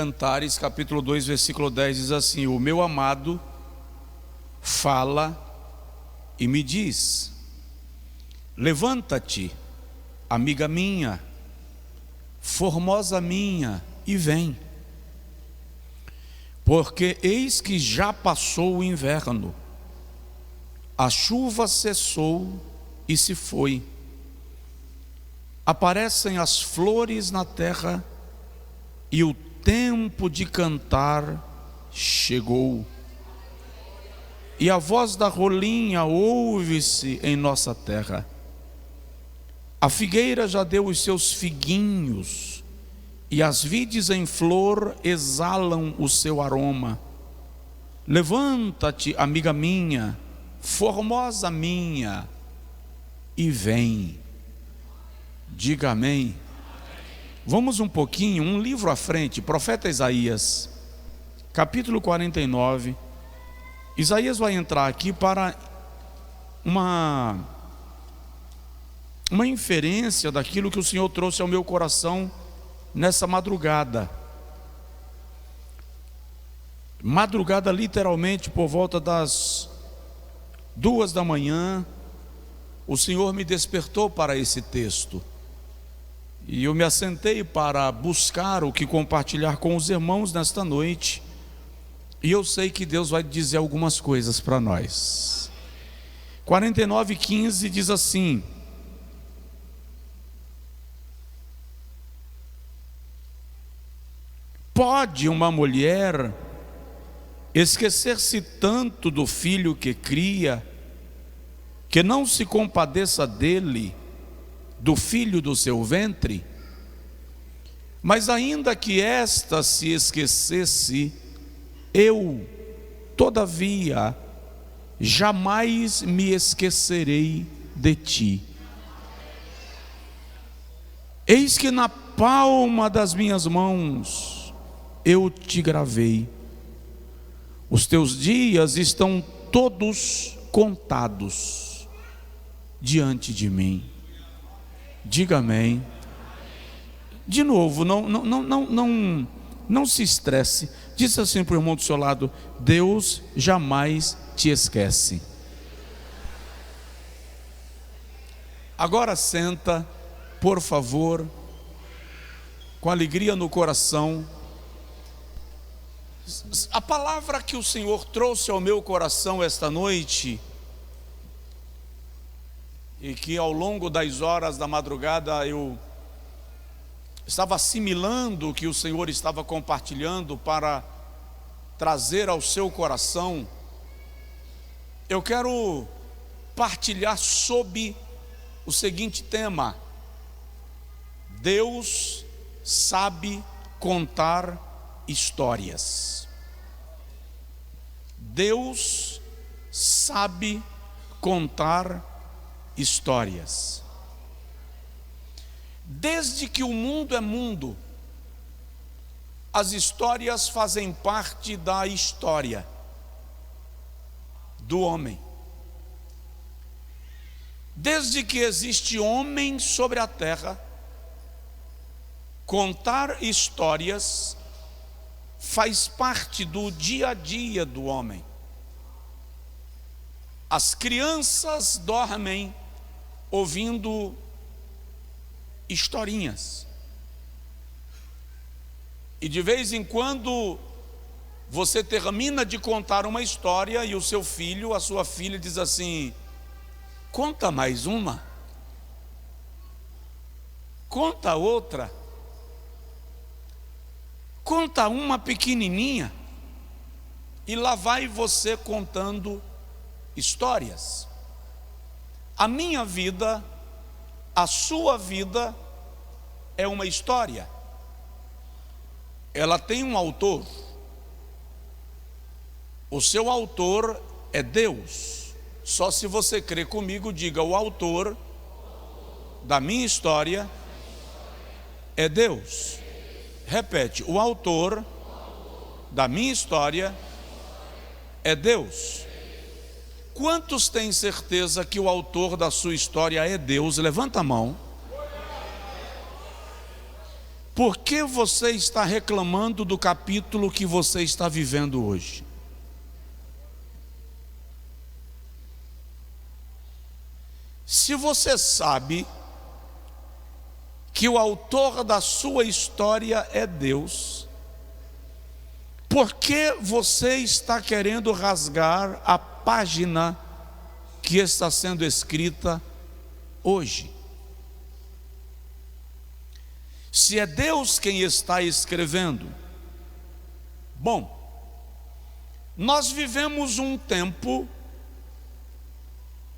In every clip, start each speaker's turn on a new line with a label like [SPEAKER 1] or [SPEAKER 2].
[SPEAKER 1] Cantares, capítulo 2, versículo 10, diz assim: o meu amado fala e me diz: levanta-te, amiga minha, formosa minha, e vem. Porque eis que já passou o inverno, a chuva cessou e se foi. Aparecem as flores na terra e o tempo de cantar chegou. E a voz da rolinha ouve-se em nossa terra. A figueira já deu os seus figuinhos, e as vides em flor exalam o seu aroma. Levanta-te, amiga minha, formosa minha, e vem. Diga amém. Vamos um pouquinho, um livro à frente, profeta Isaías, capítulo 49. Isaías vai entrar aqui para uma inferência daquilo que o Senhor trouxe ao meu coração nessa madrugada. Madrugada literalmente por volta das 2 da manhã, o Senhor me despertou para esse texto. E eu me assentei para buscar o que compartilhar com os irmãos nesta noite. E eu sei que Deus vai dizer algumas coisas para nós. 49:15 diz assim: pode uma mulher esquecer-se tanto do filho que cria, que não se compadeça dele, do filho do seu ventre? Mas ainda que esta se esquecesse, eu, todavia, jamais me esquecerei de ti. Eis que na palma das minhas mãos eu te gravei. Os teus dias estão todos contados diante de mim. Diga amém. De novo, não se estresse. Diz assim para o irmão do seu lado: Deus jamais te esquece. Agora senta, por favor, com alegria no coração. A palavra que o Senhor trouxe ao meu coração esta noite, e que ao longo das horas da madrugada eu estava assimilando o que o Senhor estava compartilhando para trazer ao seu coração, eu quero partilhar sobre o seguinte tema: Deus sabe contar histórias. Deus sabe contar histórias. Desde que o mundo é mundo, as histórias fazem parte da história do homem. Desde que existe homem sobre a terra, contar histórias faz parte do dia a dia do homem. As crianças dormem ouvindo historinhas. E de vez em quando você termina de contar uma história e o seu filho, a sua filha diz assim: conta mais uma, conta outra, conta uma pequenininha. E lá vai você contando histórias. A minha vida, a sua vida é uma história. Ela tem um autor. O seu autor é Deus. Só se você crê comigo, diga: o autor da minha história é Deus. Repete: o autor da minha história é Deus. Quantos têm certeza que o autor da sua história é Deus? Levanta a mão. Por que você está reclamando do capítulo que você está vivendo hoje? Se você sabe que o autor da sua história é Deus, por que você está querendo rasgar a página que está sendo escrita hoje? Se é Deus quem está escrevendo, bom, nós vivemos um tempo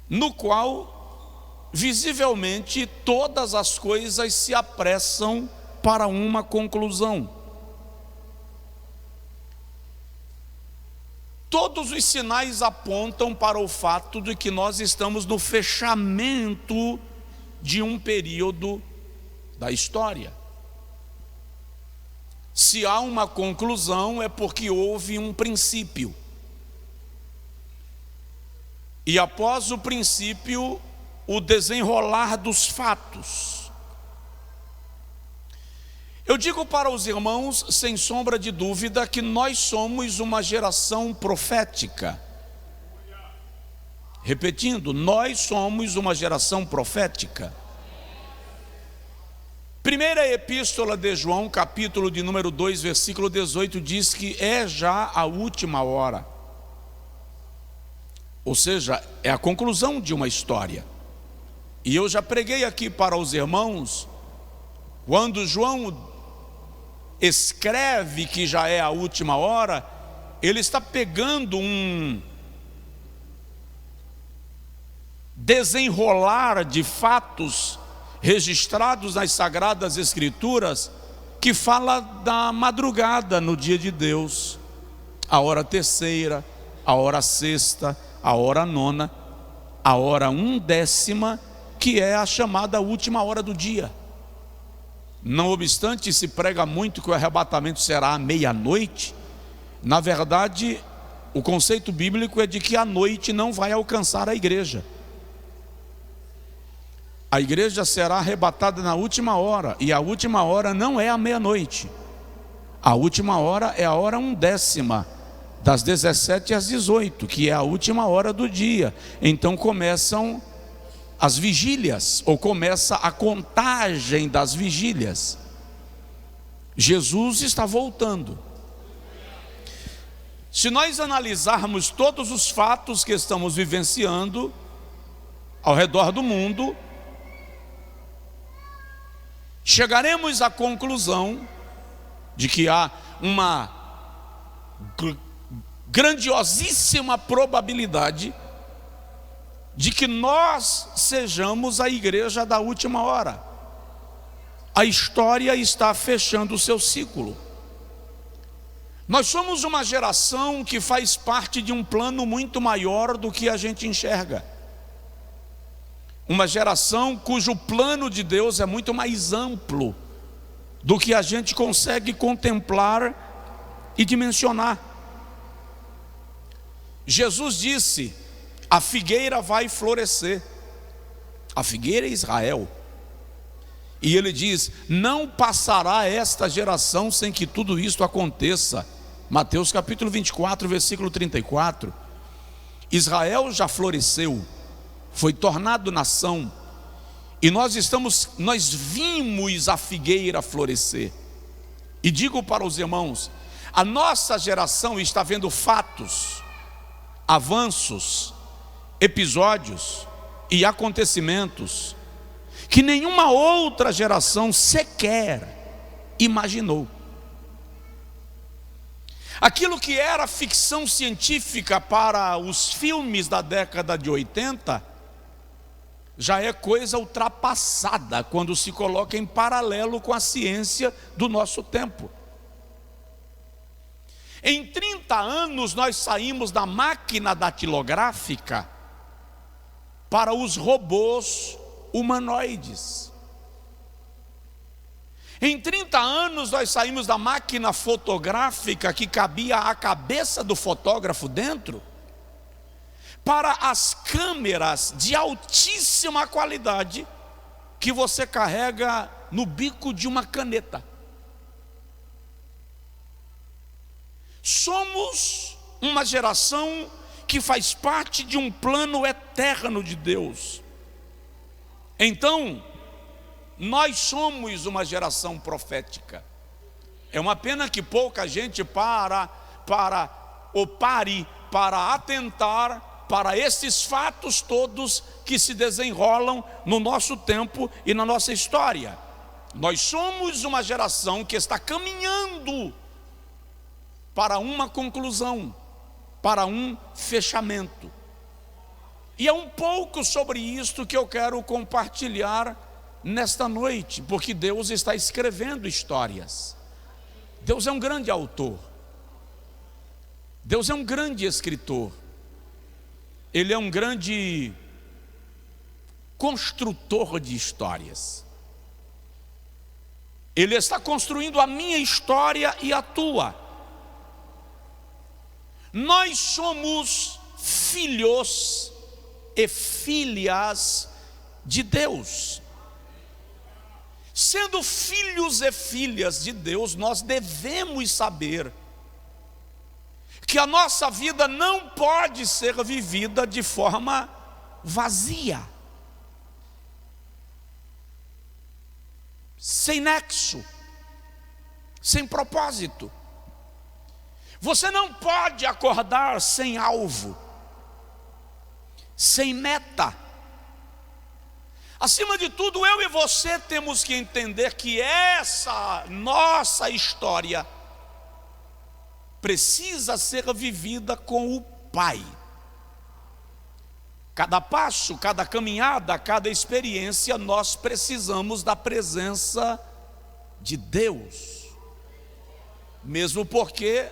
[SPEAKER 1] no qual, visivelmente, todas as coisas se apressam para uma conclusão. Todos os sinais apontam para o fato de que nós estamos no fechamento de um período da história. Se há uma conclusão, é porque houve um princípio. E após o princípio, o desenrolar dos fatos. Eu digo para os irmãos, sem sombra de dúvida, que nós somos uma geração profética. Repetindo, nós somos uma geração profética. Primeira epístola de João, capítulo de número 2, versículo 18, diz que é já a última hora. Ou seja, é a conclusão de uma história. E eu já preguei aqui para os irmãos, quando João escreve que já é a última hora, ele está pegando um desenrolar de fatos registrados nas Sagradas Escrituras, que fala da madrugada no dia de Deus, a hora terceira, a hora sexta, a hora nona, a hora 1/10, que é a chamada última hora do dia. Não obstante, se prega muito que o arrebatamento será à meia-noite. Na verdade, o conceito bíblico é de que a noite não vai alcançar a igreja. A igreja será arrebatada na última hora, e a última hora não é a meia-noite. A última hora é a hora 1/10, das 17 às 18, que é a última hora do dia. Então começam as vigílias, ou começa a contagem das vigílias. Jesus está voltando. Se nós analisarmos todos os fatos que estamos vivenciando ao redor do mundo, chegaremos à conclusão de que há uma grandiosíssima probabilidade de que nós sejamos a igreja da última hora. A história está fechando o seu ciclo. Nós somos uma geração que faz parte de um plano muito maior do que a gente enxerga. Uma geração cujo plano de Deus é muito mais amplo do que a gente consegue contemplar e dimensionar. Jesus disse: a figueira vai florescer. A figueira é Israel. E ele diz: não passará esta geração sem que tudo isto aconteça. Mateus capítulo 24, versículo 34. Israel já floresceu, foi tornado nação, e nós vimos a figueira florescer. E digo para os irmãos, a nossa geração está vendo fatos, avanços, episódios e acontecimentos que nenhuma outra geração sequer imaginou. Aquilo que era ficção científica para os filmes da década de 80 já é coisa ultrapassada quando se coloca em paralelo com a ciência do nosso tempo. Em 30 anos nós saímos da máquina datilográfica para os robôs humanoides. Em 30 anos nós saímos da máquina fotográfica que cabia a cabeça do fotógrafo dentro, para as câmeras de altíssima qualidade que você carrega no bico de uma caneta. Somos uma geração que faz parte de um plano eterno de Deus. Então, nós somos uma geração profética. É uma pena que pouca gente pare para atentar para esses fatos todos que se desenrolam no nosso tempo e na nossa história. Nós somos uma geração que está caminhando para uma conclusão, para um fechamento. E é um pouco sobre isto que eu quero compartilhar nesta noite, porque Deus está escrevendo histórias. Deus é um grande autor. Deus é um grande escritor. Ele é um grande construtor de histórias. Ele está construindo a minha história e a tua. Nós somos filhos e filhas de Deus. Sendo filhos e filhas de Deus, nós devemos saber que a nossa vida não pode ser vivida de forma vazia, sem nexo, sem propósito. Você não pode acordar sem alvo, sem meta. Acima de tudo, eu e você temos que entender que essa nossa história precisa ser vivida com o Pai. Cada passo, cada caminhada, cada experiência, nós precisamos da presença de Deus. Mesmo porque,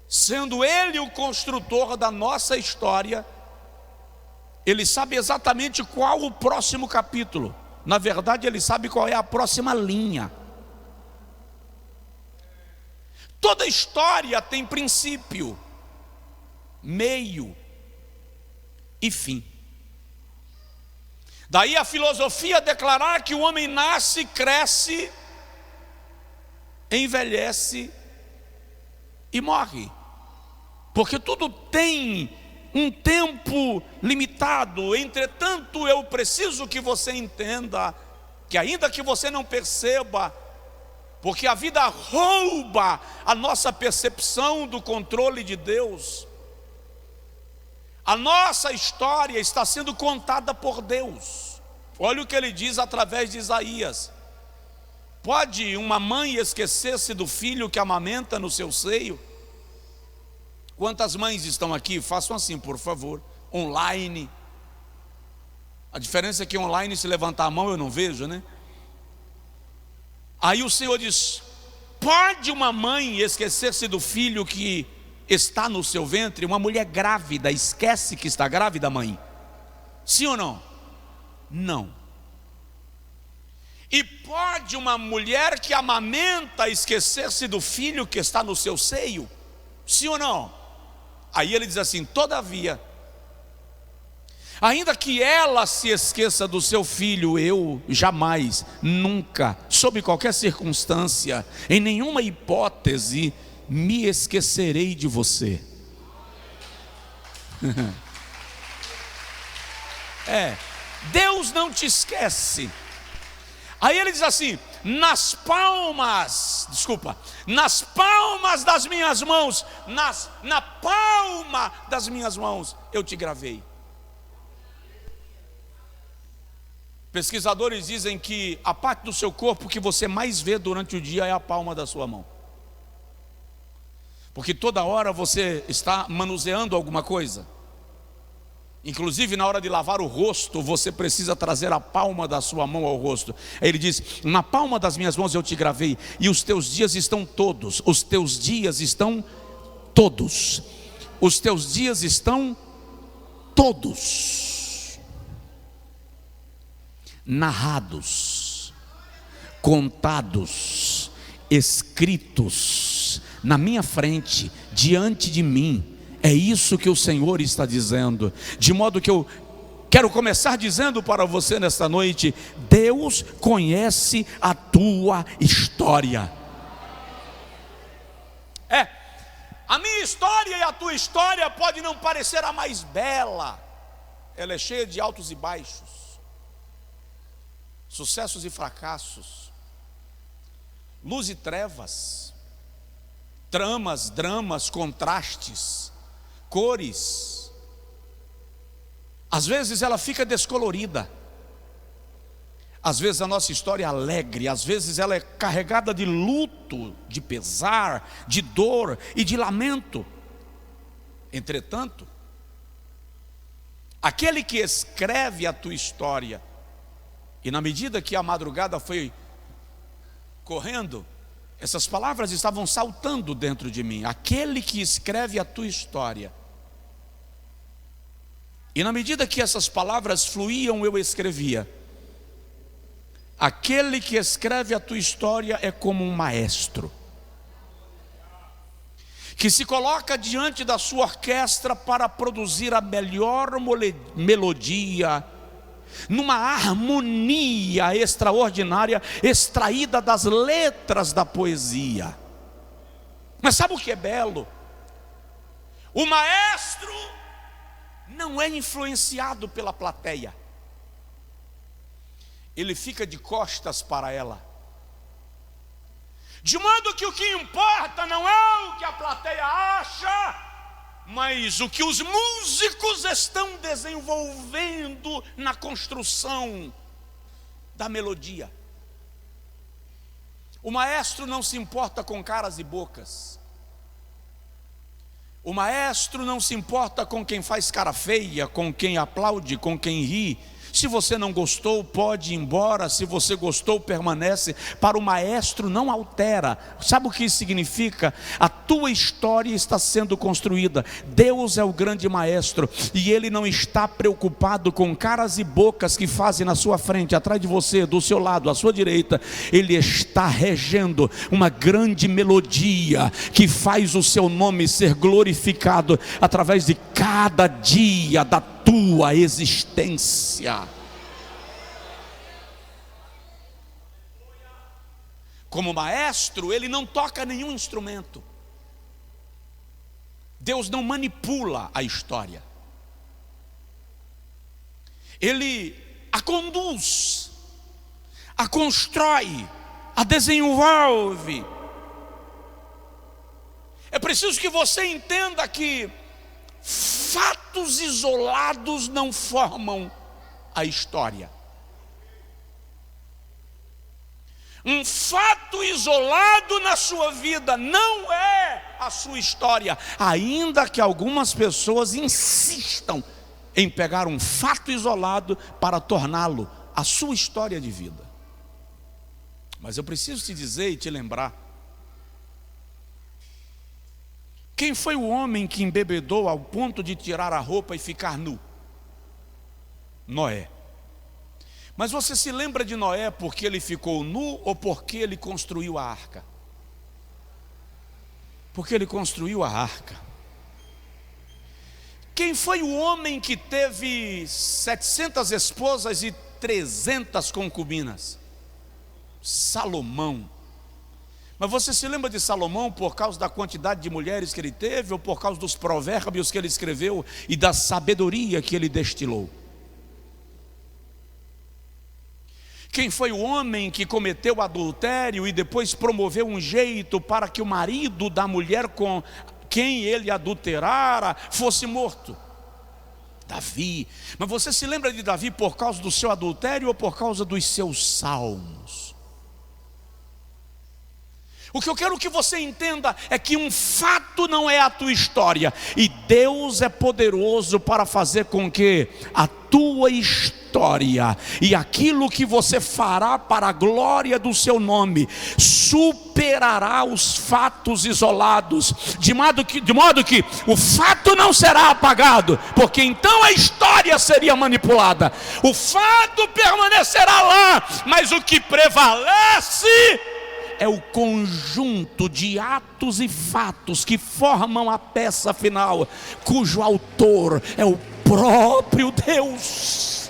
[SPEAKER 1] sendo Ele o construtor da nossa história, Ele sabe exatamente qual o próximo capítulo. Na verdade, Ele sabe qual é a próxima linha. Toda história tem princípio, meio e fim. Daí a filosofia declarar que o homem nasce, cresce, envelhece e morre. Porque tudo tem um tempo limitado. Entretanto, eu preciso que você entenda que, ainda que você não perceba, porque a vida rouba a nossa percepção do controle de Deus, a nossa história está sendo contada por Deus. Olha o que ele diz através de Isaías: pode uma mãe esquecer-se do filho que amamenta no seu seio? Quantas mães estão aqui? Façam assim, por favor, online. A diferença é que online, se levantar a mão eu não vejo, né? Aí o Senhor diz: pode uma mãe esquecer-se do filho que está no seu ventre? Uma mulher grávida esquece que está grávida, mãe? Sim ou não? Não. E pode uma mulher que amamenta esquecer-se do filho que está no seu seio? Sim ou não? Aí ele diz assim: todavia, ainda que ela se esqueça do seu filho, eu jamais, nunca, sob qualquer circunstância, em nenhuma hipótese, me esquecerei de você. Deus não te esquece. Aí ele diz assim: nas palmas das minhas mãos, na palma das minhas mãos, eu te gravei. Pesquisadores dizem que a parte do seu corpo que você mais vê durante o dia é a palma da sua mão. Porque toda hora você está manuseando alguma coisa. Inclusive na hora de lavar o rosto, você precisa trazer a palma da sua mão ao rosto. Aí ele diz: na palma das minhas mãos eu te gravei, e os teus dias estão todos, os teus dias estão todos, os teus dias estão todos narrados, contados, escritos na minha frente, diante de mim. É isso que o Senhor está dizendo. De modo que eu quero começar dizendo para você nesta noite: Deus conhece a tua história. É, a minha história e a tua história pode não parecer a mais bela. Ela é cheia de altos e baixos, sucessos e fracassos, luz e trevas, tramas, dramas, contrastes, cores. Às vezes ela fica descolorida, às vezes a nossa história é alegre, às vezes ela é carregada de luto, de pesar, de dor e de lamento. Entretanto, aquele que escreve a tua história, e na medida que a madrugada foi correndo, essas palavras estavam saltando dentro de mim. Aquele que escreve a tua história. E na medida que essas palavras fluíam, eu escrevia. Aquele que escreve a tua história é como um maestro, que se coloca diante da sua orquestra para produzir a melhor melodia, numa harmonia extraordinária, extraída das letras da poesia. Mas sabe o que é belo? O maestro não é influenciado pela plateia, ele fica de costas para ela, de modo que o que importa não é o que a plateia acha, mas o que os músicos estão desenvolvendo na construção da melodia. O maestro não se importa com caras e bocas. O maestro não se importa com quem faz cara feia, com quem aplaude, com quem ri. Se você não gostou, pode ir embora. Se você gostou, permanece. Para o maestro não altera. Sabe o que isso significa? A tua história está sendo construída. Deus é o grande maestro, e Ele não está preocupado com caras e bocas que fazem na sua frente, atrás de você, do seu lado, à sua direita. Ele está regendo uma grande melodia que faz o seu nome ser glorificado através de cada dia da tua existência. Como maestro, ele não toca nenhum instrumento. Deus não manipula a história. Ele a conduz, a constrói, a desenvolve. É preciso que você entenda que fatos isolados não formam a história. Um fato isolado na sua vida não é a sua história, ainda que algumas pessoas insistam em pegar um fato isolado para torná-lo a sua história de vida. Mas eu preciso te dizer e te lembrar: quem foi o homem que embebedou ao ponto de tirar a roupa e ficar nu? Noé. Mas você se lembra de Noé porque ele ficou nu ou porque ele construiu a arca? Porque ele construiu a arca. Quem foi o homem que teve 700 esposas e 300 concubinas? Salomão. Mas você se lembra de Salomão por causa da quantidade de mulheres que ele teve, ou por causa dos provérbios que ele escreveu e da sabedoria que ele destilou? Quem foi o homem que cometeu adultério e depois promoveu um jeito para que o marido da mulher com quem ele adulterara fosse morto? Davi. Mas você se lembra de Davi por causa do seu adultério ou por causa dos seus salmos? O que eu quero que você entenda é que um fato não é a tua história, e Deus é poderoso para fazer com que a tua história e aquilo que você fará para a glória do seu nome superará os fatos isolados, de modo que o fato não será apagado, porque então a história seria manipulada. O fato permanecerá lá, mas o que prevalece é o conjunto de atos e fatos que formam a peça final, cujo autor é o próprio Deus.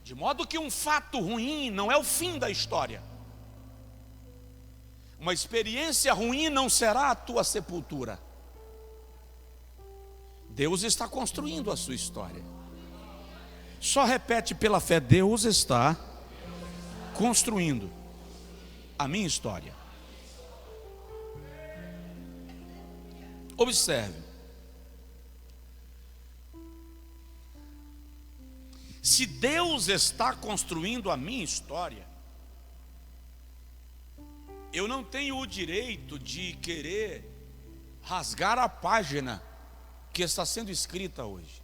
[SPEAKER 1] De modo que um fato ruim não é o fim da história. Uma experiência ruim não será a tua sepultura. Deus está construindo a sua história. Só repete pela fé: Deus está construindo a minha história. Observe. Se Deus está construindo a minha história, eu não tenho o direito de querer rasgar a página que está sendo escrita hoje.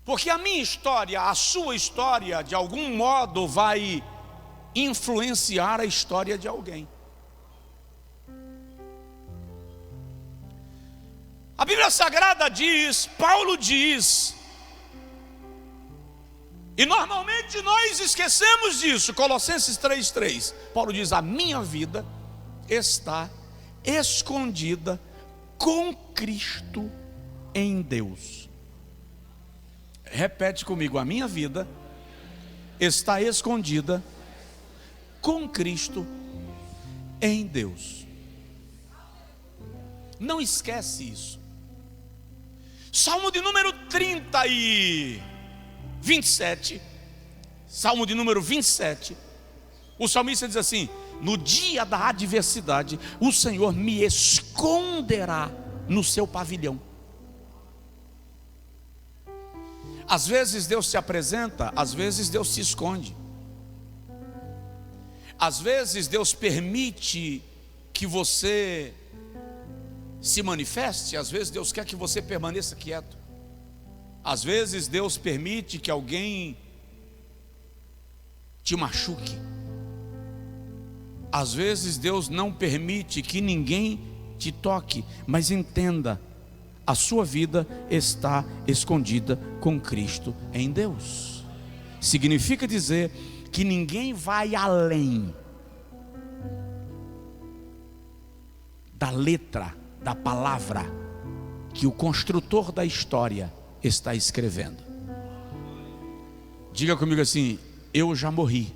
[SPEAKER 1] Porque a minha história, a sua história, de algum modo vai influenciar a história de alguém. A Bíblia Sagrada diz, Paulo diz, e normalmente nós esquecemos disso. Colossenses 3:3, Paulo diz: a minha vida está escondida com Cristo em Deus. Repete comigo: a minha vida está escondida com Cristo em Deus. Não esquece isso. Salmo de número 27, Salmo de número 27, o salmista diz assim: no dia da adversidade, o Senhor me esconderá no seu pavilhão. Às vezes Deus se apresenta, às vezes Deus se esconde. Às vezes Deus permite que você se manifeste, às vezes Deus quer que você permaneça quieto. Às vezes Deus permite que alguém te machuque. Às vezes Deus não permite que ninguém te toque, mas entenda, a sua vida está escondida com Cristo em Deus. Significa dizer que ninguém vai além da letra, da palavra que o construtor da história está escrevendo. Diga comigo assim: eu já morri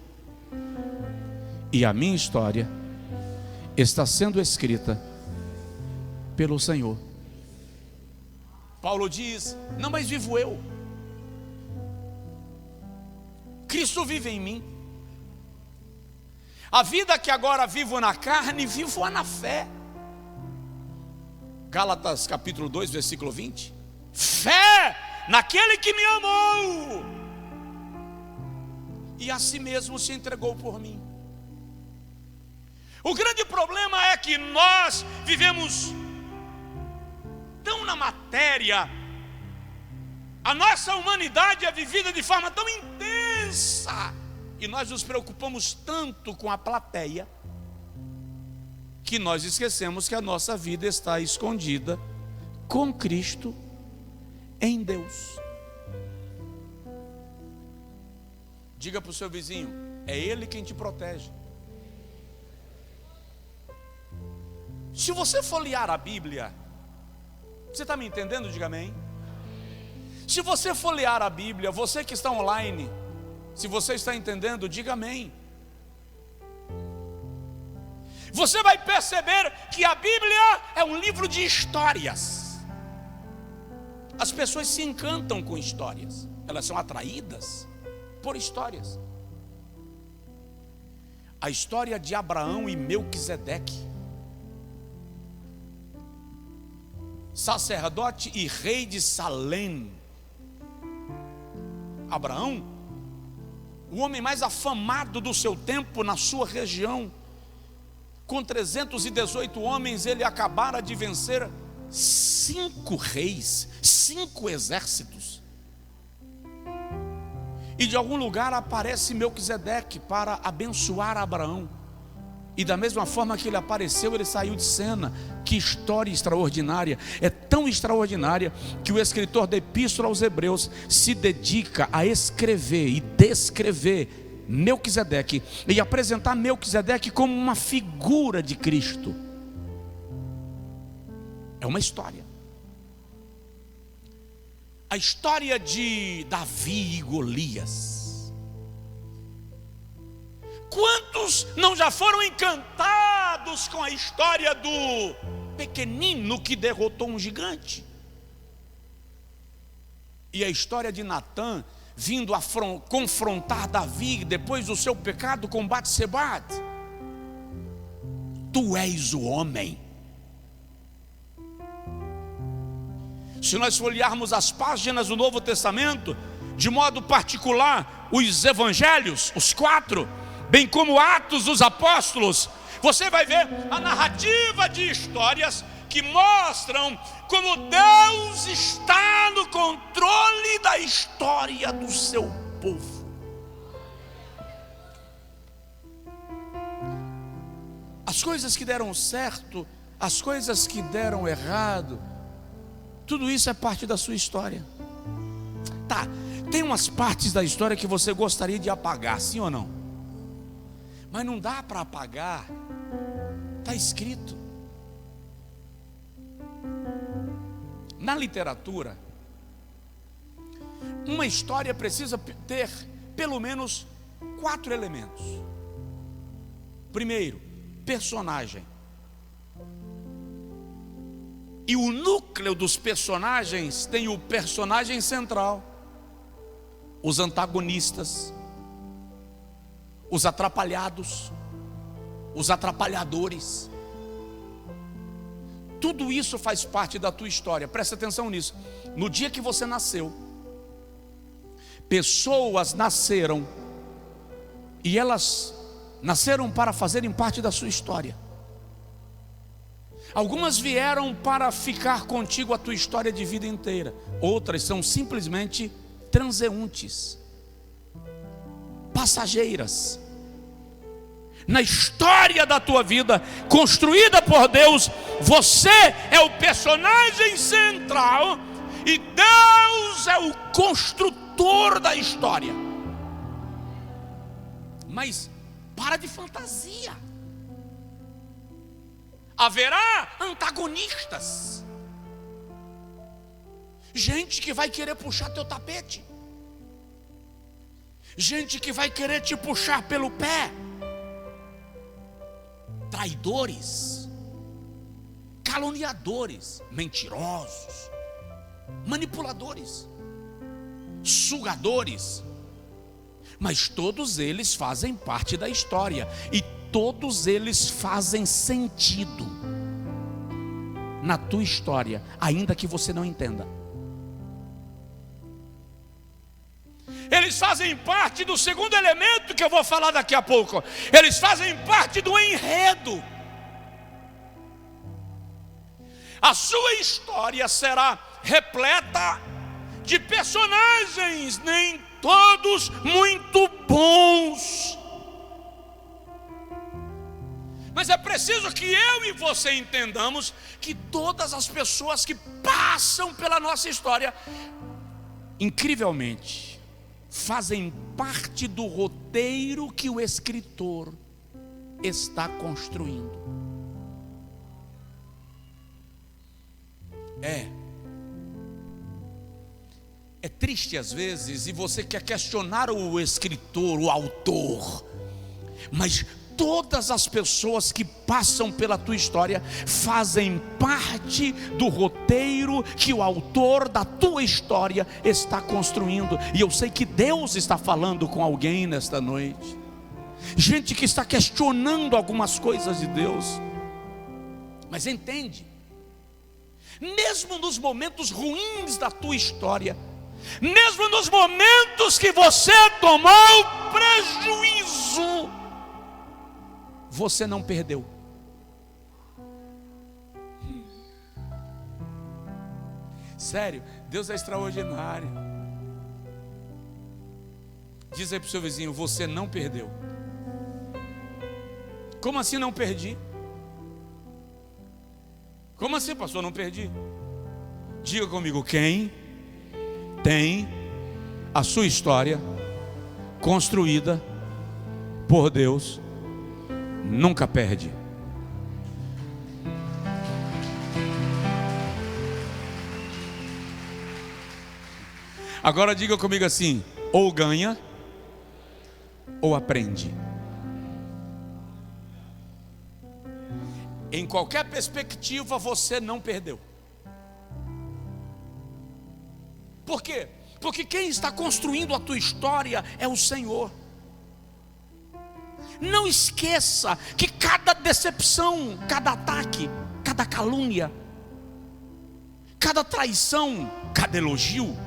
[SPEAKER 1] e a minha história está sendo escrita pelo Senhor. Paulo diz: não mais vivo eu, Cristo vive em mim. A vida que agora vivo na carne, vivo-a na fé. Gálatas capítulo 2, versículo 20. Fé naquele que me amou e a si mesmo se entregou por mim. O grande problema é que nós vivemos tão na matéria, a nossa humanidade é vivida de forma tão intensa, e nós nos preocupamos tanto com a plateia, que nós esquecemos que a nossa vida está escondida com Cristo em Deus. Diga para o seu vizinho: é Ele quem te protege. Se você folhear a Bíblia, você está me entendendo? Diga amém. Se você folhear a Bíblia, você que está online, se você está entendendo, diga amém. Você vai perceber que a Bíblia é um livro de histórias. As pessoas se encantam com histórias, elas são atraídas por histórias. A história de Abraão e Melquisedeque, sacerdote e rei de Salém. Abraão, o homem mais afamado do seu tempo na sua região, com 318 homens, ele acabara de vencer 5 reis, 5 exércitos. E de algum lugar aparece Melquisedeque para abençoar Abraão. E da mesma forma que ele apareceu, ele saiu de cena. Que história extraordinária! É tão extraordinária que o escritor da Epístola aos Hebreus se dedica a escrever e descrever Melquisedeque e apresentar Melquisedeque como uma figura de Cristo. É uma história. A história de Davi e Golias. Quantos não já foram encantados com a história do pequenino que derrotou um gigante? E a história de Natã vindo confrontar Davi depois do seu pecado com Batseba. Tu és o homem. Se nós folhearmos as páginas do Novo Testamento, de modo particular os evangelhos, os 4, bem como Atos dos Apóstolos, você vai ver a narrativa de histórias que mostram como Deus está no controle da história do seu povo. As coisas que deram certo, as coisas que deram errado, tudo isso é parte da sua história. Tá, tem umas partes da história que você gostaria de apagar, sim ou não? Mas não dá para apagar, está escrito. Na literatura, uma história precisa ter pelo menos 4 elementos. Primeiro, personagem. E o núcleo dos personagens tem o personagem central, os antagonistas, os atrapalhados, os atrapalhadores. Tudo isso faz parte da tua história. Presta atenção nisso. No dia que você nasceu, pessoas nasceram, e elas nasceram para fazerem parte da sua história. Algumas vieram para ficar contigo a tua história de vida inteira. Outras são simplesmente transeuntes, passageiras. Na história da tua vida, construída por Deus, você é o personagem central e Deus é o construtor da história. Mas para de fantasia. Haverá antagonistas, gente que vai querer puxar teu tapete, gente que vai querer te puxar pelo pé, traidores, caluniadores, mentirosos, manipuladores, sugadores. Mas todos eles fazem parte da história e todos eles fazem sentido na tua história, ainda que você não entenda. Eles fazem parte do segundo elemento que eu vou falar daqui a pouco. Eles fazem parte do enredo. A sua história será repleta de personagens, nem todos muito bons. Mas é preciso que eu e você entendamos que todas as pessoas que passam pela nossa história, incrivelmente, fazem parte do roteiro que o escritor está construindo. É triste às vezes, e você quer questionar o escritor, o autor, mas todas as pessoas que passam pela tua história fazem parte do roteiro que o autor da tua história está construindo. E eu sei que Deus está falando com alguém nesta noite, gente que está questionando algumas coisas de Deus. Mas entende, mesmo nos momentos ruins da tua história, mesmo nos momentos que você tomou prejuízo, você não perdeu. Sério, Deus é extraordinário. Diz aí para o seu vizinho: você não perdeu. Como assim não perdi? Como assim, pastor, não perdi? Diga comigo: quem tem a sua história construída por Deus nunca perde. Agora diga comigo assim: ou ganha ou aprende. Em qualquer perspectiva você não perdeu. Por quê? Porque quem está construindo a tua história é o Senhor. Não esqueça que cada decepção, cada ataque, cada calúnia, cada traição, cada elogio,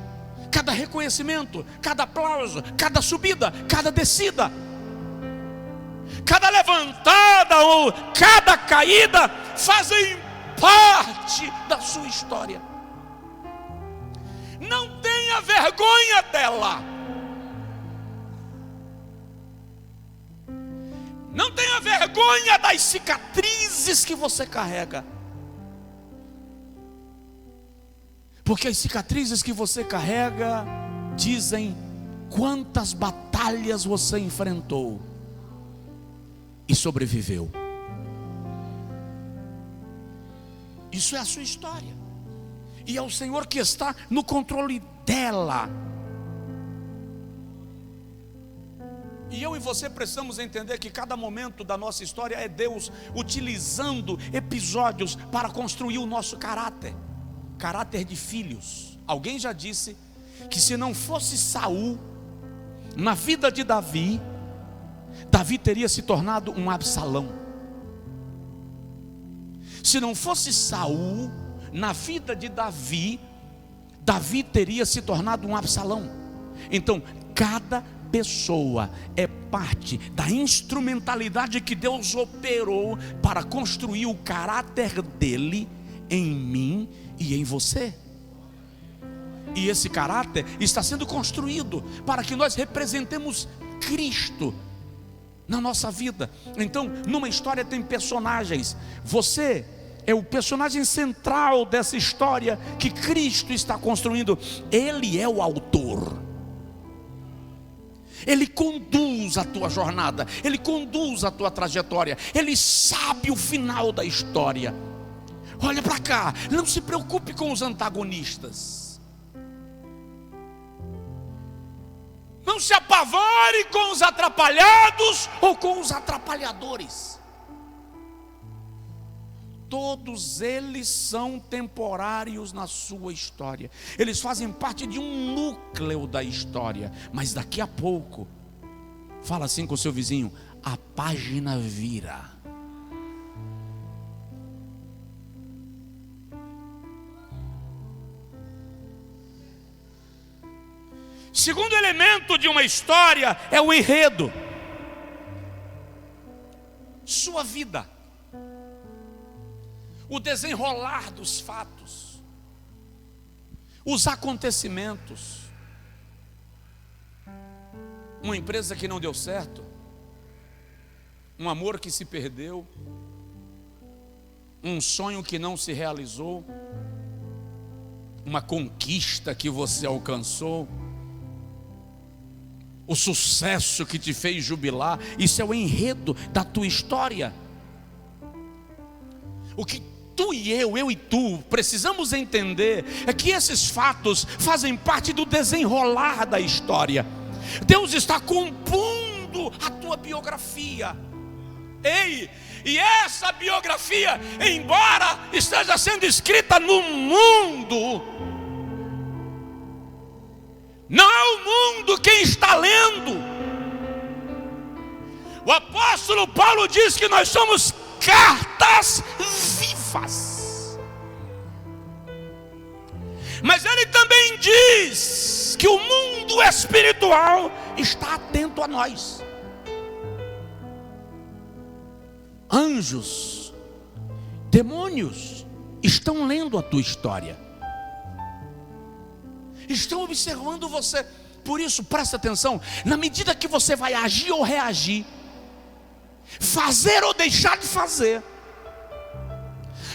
[SPEAKER 1] cada reconhecimento, cada aplauso, cada subida, cada descida, cada levantada ou cada caída fazem parte da sua história. Não tenha vergonha dela. Não tenha vergonha das cicatrizes que você carrega. Porque as cicatrizes que você carrega dizem quantas batalhas você enfrentou e sobreviveu. Isso é a sua história. E é o Senhor que está no controle dela. E eu e você precisamos entender que cada momento da nossa história é Deus utilizando episódios para construir o nosso caráter. Caráter de filhos. Alguém já disse que se não fosse Saul na vida de Davi, Davi teria se tornado um Absalão. Se não fosse Saul na vida de Davi, Davi teria se tornado um Absalão. Então, cada pessoa é parte da instrumentalidade que Deus operou para construir o caráter dele em mim e em você. E esse caráter está sendo construído para que nós representemos Cristo na nossa vida. Então, numa história tem personagens. Você é o personagem central dessa história que Cristo está construindo. Ele é o autor. Ele conduz a tua jornada. Ele conduz a tua trajetória. Ele sabe o final da história. Olha para cá, não se preocupe com os antagonistas. Não se apavore com os atrapalhados ou com os atrapalhadores. Todos eles são temporários na sua história. Eles fazem parte de um núcleo da história. Mas daqui a pouco, fala assim com o seu vizinho: a página vira. Segundo elemento de uma história é o enredo. Sua vida. O desenrolar dos fatos, os acontecimentos. Uma empresa que não deu certo, um amor que se perdeu, um sonho que não se realizou, uma conquista que você alcançou, o sucesso que te fez jubilar. Isso é o enredo da tua história. O que tu e eu e tu precisamos entender é que esses fatos fazem parte do desenrolar da história. Deus está compondo a tua biografia. Ei, e essa biografia, embora esteja sendo escrita no mundo, não é o mundo quem está lendo. O apóstolo Paulo diz que nós somos cartas vivas. Mas ele também diz que o mundo espiritual está atento a nós. Anjos, demônios estão lendo a tua história, estão observando você. Por isso, presta atenção. Na medida que você vai agir ou reagir, fazer ou deixar de fazer,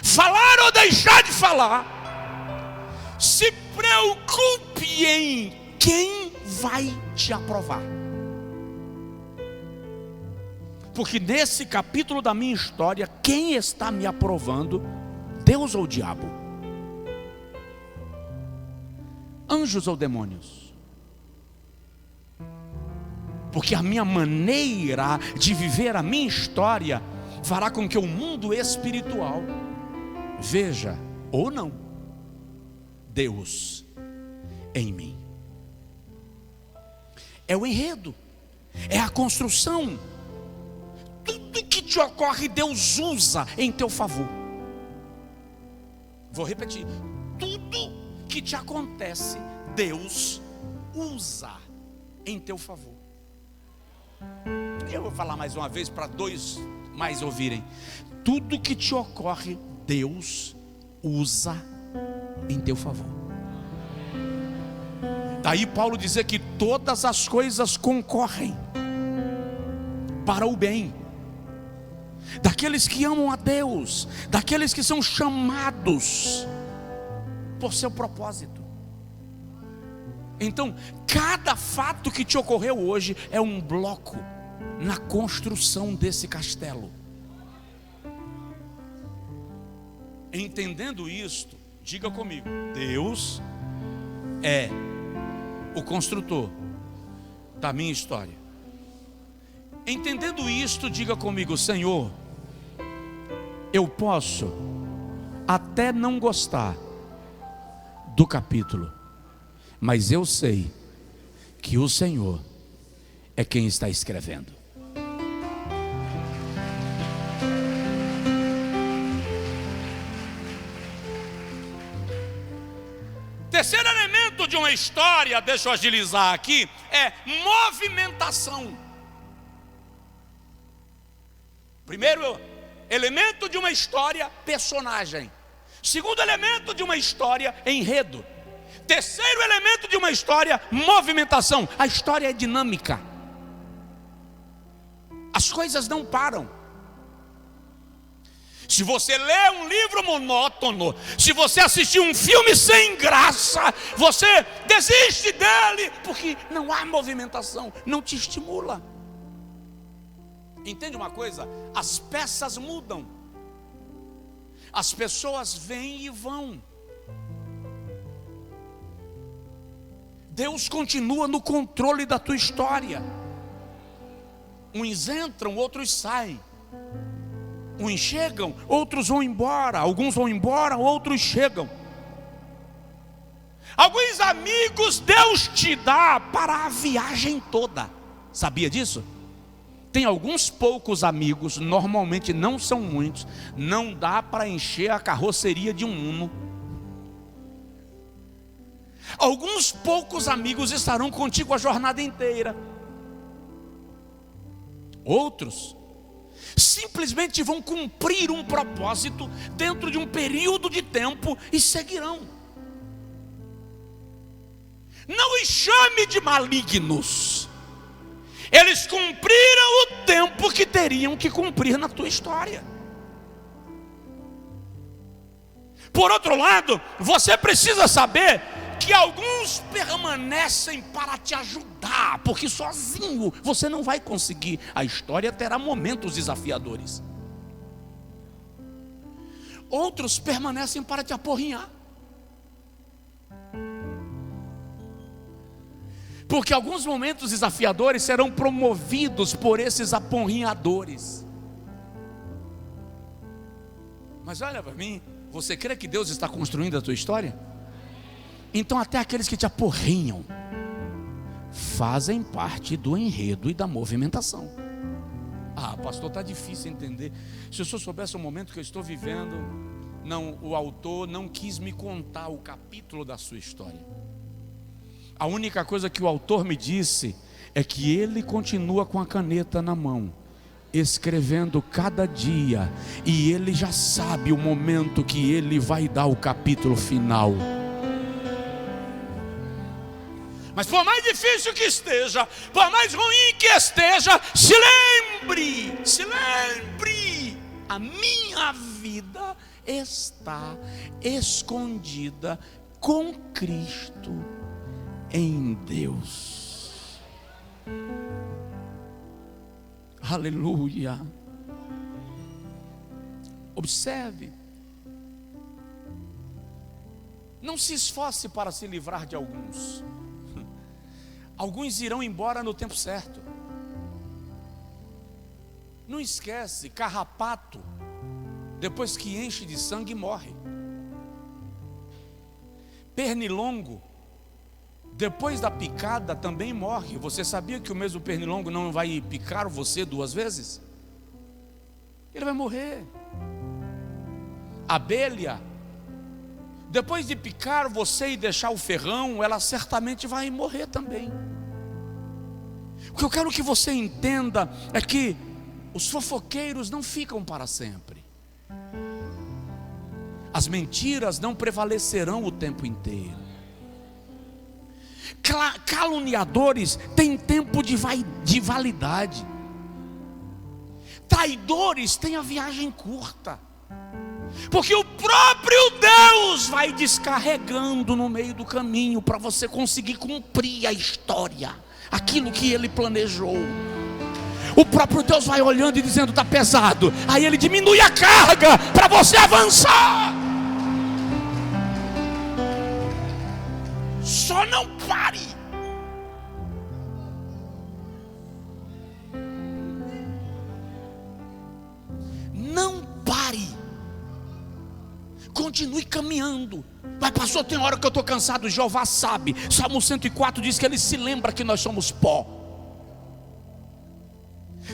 [SPEAKER 1] falar ou deixar de falar, se preocupe em quem vai te aprovar. Porque nesse capítulo da minha história, quem está me aprovando? Deus ou o diabo? Anjos ou demônios? Porque a minha maneira de viver a minha história fará com que o mundo espiritual veja, ou não, Deus em mim. É o enredo, é a construção. Tudo que te ocorre, Deus usa em teu favor. Vou repetir: tudo que te acontece, Deus usa em teu favor. Eu vou falar mais uma vez para dois mais ouvirem. Tudo que te ocorre, Deus usa em teu favor. Daí Paulo dizer que todas as coisas concorrem para o bem daqueles que amam a Deus, daqueles que são chamados por seu propósito. Então, cada fato que te ocorreu hoje é um bloco na construção desse castelo. Entendendo isto, diga comigo: Deus é o construtor da minha história. Entendendo isto, diga comigo: Senhor, eu posso até não gostar do capítulo, mas eu sei que o Senhor é quem está escrevendo. Terceiro elemento de uma história, deixa eu agilizar aqui, é movimentação. Primeiro elemento de uma história, personagem. Segundo elemento de uma história, enredo. Terceiro elemento de uma história, movimentação. A história é dinâmica. As coisas não param. Se você lê um livro monótono, se você assistir um filme sem graça, você desiste dele, porque não há movimentação, não te estimula. Entende uma coisa? As peças mudam, as pessoas vêm e vão. Deus continua no controle da tua história. Uns entram, outros saem. Uns chegam, outros vão embora. Alguns vão embora, outros chegam. Alguns amigos Deus te dá para a viagem toda. Sabia disso? Tem alguns poucos amigos, normalmente não são muitos. Não dá para encher a carroceria de um Uno. Alguns poucos amigos estarão contigo a jornada inteira. Outros simplesmente vão cumprir um propósito dentro de um período de tempo e seguirão. Não os chame de malignos. Eles cumpriram o tempo que teriam que cumprir na tua história. Por outro lado, você precisa saber que alguns permanecem para te ajudar, porque sozinho você não vai conseguir. A história terá momentos desafiadores. Outros permanecem para te aporrinhar, porque alguns momentos desafiadores serão promovidos por esses aporrinhadores. Mas olha para mim, você crê que Deus está construindo a tua história? Então até aqueles que te aporrinham fazem parte do enredo e da movimentação. Ah, pastor, está difícil entender. Se o senhor soubesse o momento que eu estou vivendo, não, o autor não quis me contar o capítulo da sua história. A única coisa que o autor me disse é que ele continua com a caneta na mão, escrevendo cada dia, e ele já sabe o momento que ele vai dar o capítulo final. Mas por mais difícil que esteja, por mais ruim que esteja, se lembre, a minha vida está escondida com Cristo em Deus. Aleluia. Observe. Não se esforce para se livrar de alguns. Alguns irão embora no tempo certo. Não esquece, carrapato, depois que enche de sangue, morre. Pernilongo, depois da picada, também morre. Você sabia que o mesmo pernilongo não vai picar você 2 vezes? Ele vai morrer. Abelha, depois de picar você e deixar o ferrão, ela certamente vai morrer também. O que eu quero que você entenda é que os fofoqueiros não ficam para sempre. As mentiras não prevalecerão o tempo inteiro. Caluniadores têm tempo de validade. Traidores têm a viagem curta. Porque o próprio Deus vai descarregando no meio do caminho para você conseguir cumprir a história, aquilo que Ele planejou. O próprio Deus vai olhando e dizendo: está pesado. Aí Ele diminui a carga para você avançar. Só não pare. Não pare. Continue caminhando. Mas pastor, tem hora que eu estou cansado. Jeová sabe. Salmo 104 diz que Ele se lembra que nós somos pó.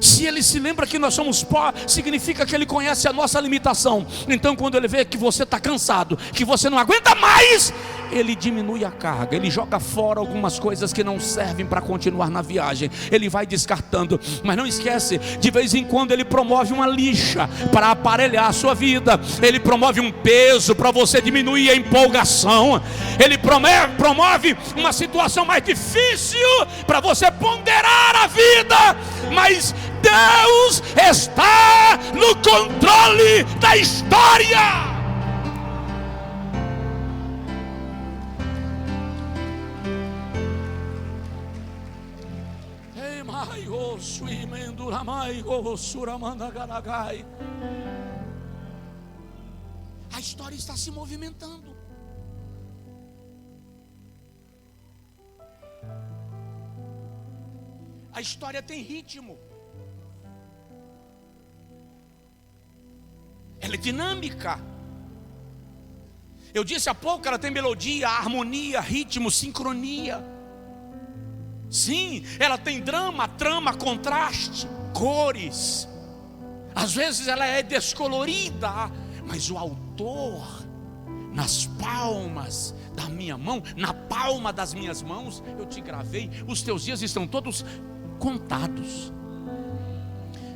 [SPEAKER 1] Se Ele se lembra que nós somos pó, significa que Ele conhece a nossa limitação. Então quando Ele vê que você está cansado, que você não aguenta mais, Ele diminui a carga. Ele joga fora algumas coisas que não servem para continuar na viagem. Ele vai descartando. Mas não esquece, de vez em quando Ele promove uma lixa para aparelhar a sua vida. Ele promove um peso para você diminuir a empolgação. Ele promove uma situação mais difícil para você ponderar a vida. Mas Deus está no controle da história. A história está se movimentando. A história tem ritmo. Ela é dinâmica. Eu disse há pouco, ela tem melodia, harmonia, ritmo, sincronia. Sim, ela tem drama, trama, contraste, cores. Às vezes ela é descolorida, mas o autor, nas palmas da minha mão, na palma das minhas mãos, eu te gravei. Os teus dias estão todos contados,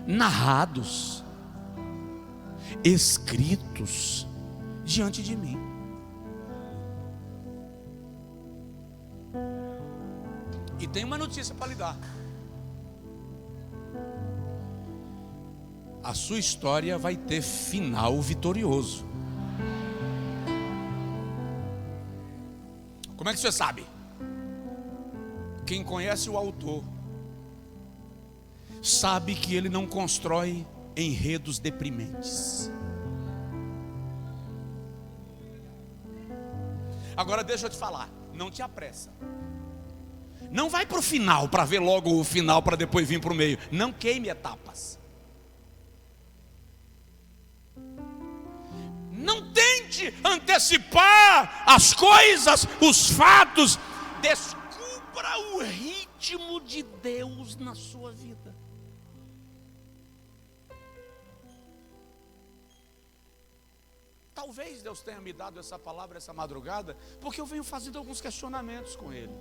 [SPEAKER 1] narrados, escritos diante de mim. E tem uma notícia para lhe dar: a sua história vai ter final vitorioso. Como é que você sabe? Quem conhece o autor sabe que ele não constrói enredos deprimentes. Agora deixa eu te falar, não te apressa. Não vai para o final para ver logo o final para depois vir para o meio. Não queime etapas. Não tente antecipar as coisas, os fatos. Descubra o ritmo de Deus na sua vida. Talvez Deus tenha me dado essa palavra essa madrugada, porque eu venho fazendo alguns questionamentos com Ele.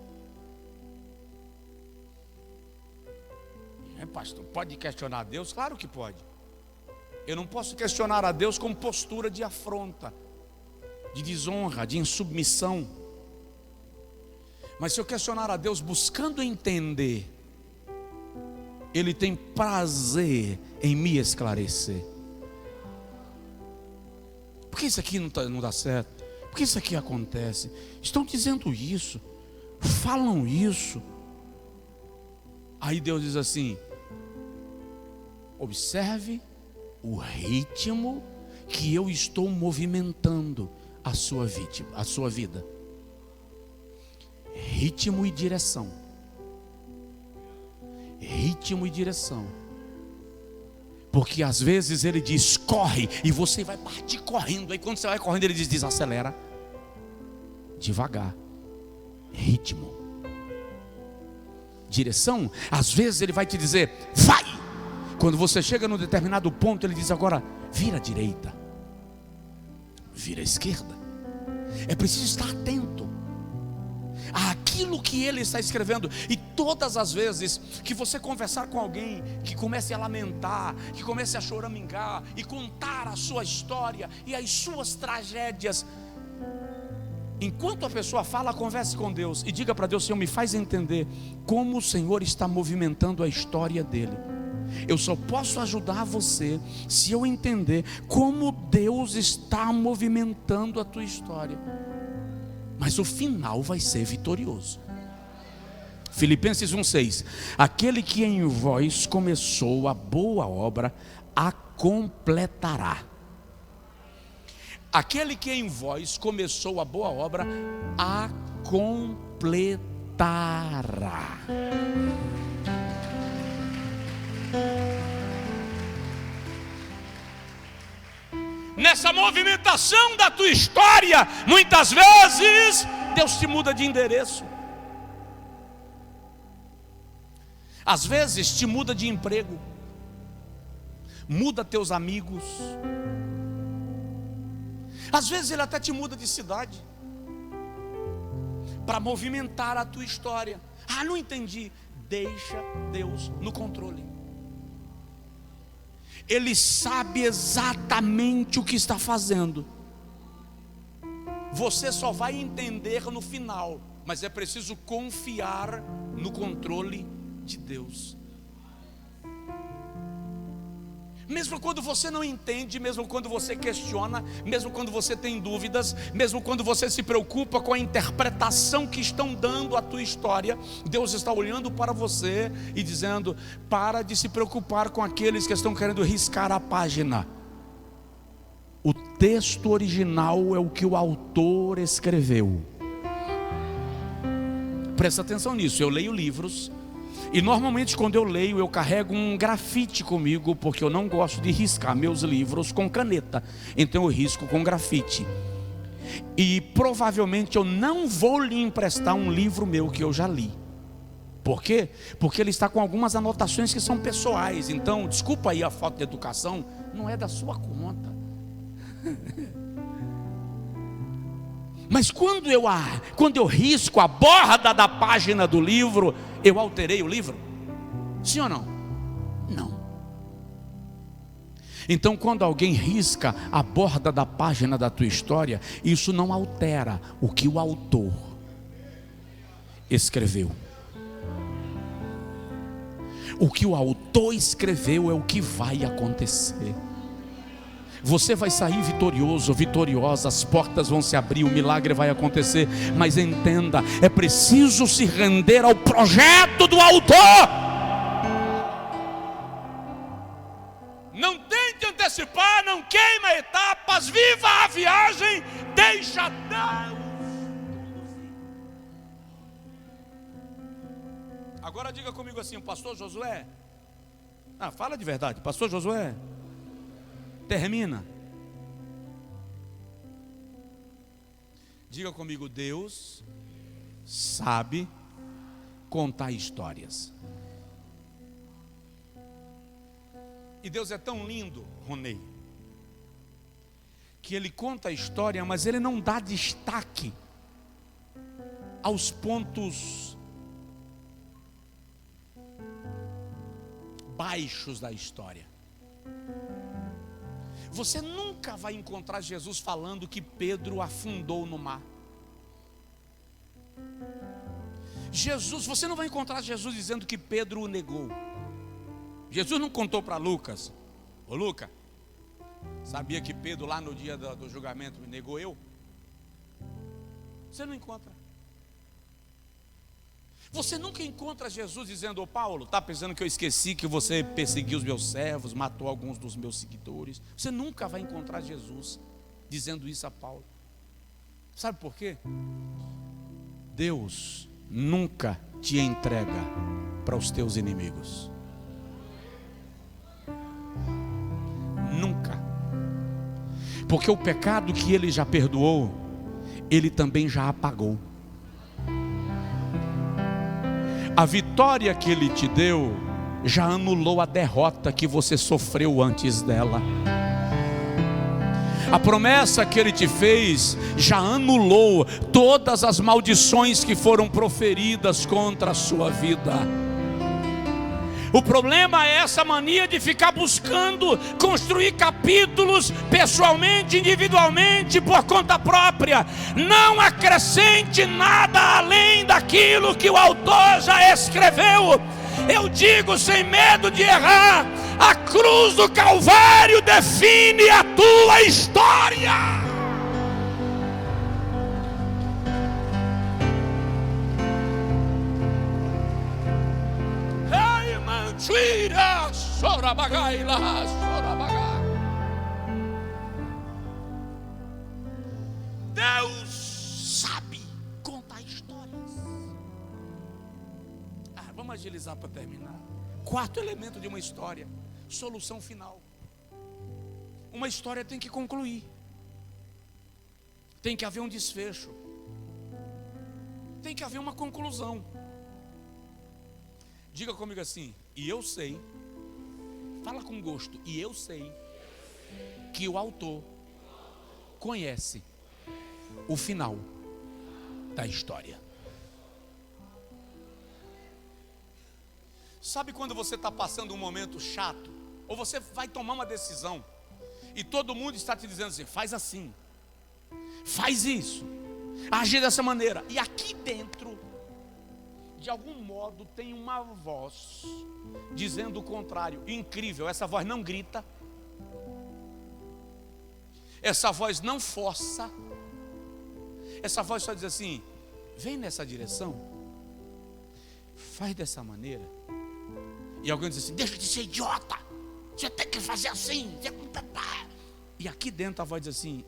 [SPEAKER 1] Pastor, pode questionar a Deus? Claro que pode. Eu não posso questionar a Deus com postura de afronta, de desonra, de insubmissão. Mas se eu questionar a Deus buscando entender, Ele tem prazer em me esclarecer. Por que isso aqui não dá certo? Por que isso aqui acontece? Estão dizendo isso, falam isso. Aí Deus diz assim: observe o ritmo que eu estou movimentando a sua vida. Ritmo e direção. Ritmo e direção. Porque às vezes ele diz, corre, e você vai partir correndo. Aí quando você vai correndo, ele diz, desacelera. Devagar. Ritmo. Direção. Às vezes ele vai te dizer, vai. Quando você chega num determinado ponto, ele diz, agora vira à direita, vira à esquerda. É preciso estar atento àquilo que ele está escrevendo. E todas as vezes que você conversar com alguém que comece a lamentar, que comece a choramingar e contar a sua história e as suas tragédias, enquanto a pessoa fala, converse com Deus e diga para Deus, Senhor, me faz entender como o Senhor está movimentando a história dele. Eu só posso ajudar você se eu entender como Deus está movimentando a tua história. Mas o final vai ser vitorioso. Filipenses 1,6: aquele que em vós começou a boa obra, a completará. Aquele que em vós começou a boa obra, a completará. Nessa movimentação da tua história, muitas vezes Deus te muda de endereço. Às vezes te muda de emprego, muda teus amigos. Às vezes ele até te muda de cidade para movimentar a tua história. Ah, não entendi. Deixa Deus no controle. Ele sabe exatamente o que está fazendo. Você só vai entender no final, mas é preciso confiar no controle de Deus. Mesmo quando você não entende, mesmo quando você questiona, mesmo quando você tem dúvidas, mesmo quando você se preocupa com a interpretação que estão dando à tua história, Deus está olhando para você e dizendo: para de se preocupar com aqueles que estão querendo riscar a página. O texto original é o que o autor escreveu. Presta atenção nisso. Eu leio livros e normalmente quando eu leio, eu carrego um grafite comigo, porque eu não gosto de riscar meus livros com caneta. Então eu risco com grafite. E provavelmente eu não vou lhe emprestar um livro meu que eu já li. Por quê? Porque ele está com algumas anotações que são pessoais. Então, desculpa aí a falta de educação, não é da sua conta. Mas quando eu risco a borda da página do livro, eu alterei o livro? Sim ou não? Não. Então quando alguém risca a borda da página da tua história, isso não altera o que o autor escreveu. O que o autor escreveu é o que vai acontecer. Você vai sair vitorioso, vitoriosa, as portas vão se abrir, o milagre vai acontecer. Mas entenda, é preciso se render ao projeto do autor. Não tente antecipar, não queima etapas, viva a viagem, deixa Deus conduzir. Agora diga comigo assim, pastor Josué. Fala de verdade, pastor Josué. Termina. Diga comigo, Deus sabe contar histórias. E Deus é tão lindo, Ronei, que Ele conta a história, mas Ele não dá destaque aos pontos baixos da história. Você nunca vai encontrar Jesus falando que Pedro afundou no mar. Você não vai encontrar Jesus dizendo que Pedro o negou. Jesus não contou para Lucas: ô Lucas, sabia que Pedro lá no dia do julgamento me negou eu? Você não encontra. Você nunca encontra Jesus dizendo: ô Paulo, está pensando que eu esqueci que você perseguiu os meus servos, matou alguns dos meus seguidores? Você nunca vai encontrar Jesus dizendo isso a Paulo. Sabe por quê? Deus nunca te entrega para os teus inimigos. Porque o pecado que Ele já perdoou, Ele também já apagou. A vitória que Ele te deu já anulou a derrota que você sofreu antes dela. A promessa que Ele te fez já anulou todas as maldições que foram proferidas contra a sua vida. O problema é essa mania de ficar buscando construir capítulos pessoalmente, individualmente, por conta própria. Não acrescente nada além daquilo que o autor já escreveu. Eu digo sem medo de errar: a cruz do Calvário define a tua história. Deus sabe contar histórias. Vamos agilizar para terminar. Quarto elemento de uma história: solução final. Uma história tem que concluir, tem que haver um desfecho, tem que haver uma conclusão. Diga comigo assim: e eu sei, fala com gosto, e eu sei que o autor conhece o final da história. Sabe quando você está passando um momento chato, ou você vai tomar uma decisão, e todo mundo está te dizendo assim: faz assim, faz isso, age dessa maneira, e aqui dentro, de algum modo, tem uma voz dizendo o contrário. Incrível, essa voz não grita, essa voz não força, essa voz só diz assim: vem nessa direção, faz dessa maneira. E alguém diz assim: deixa de ser idiota, você tem que fazer assim. E aqui dentro a voz diz assim: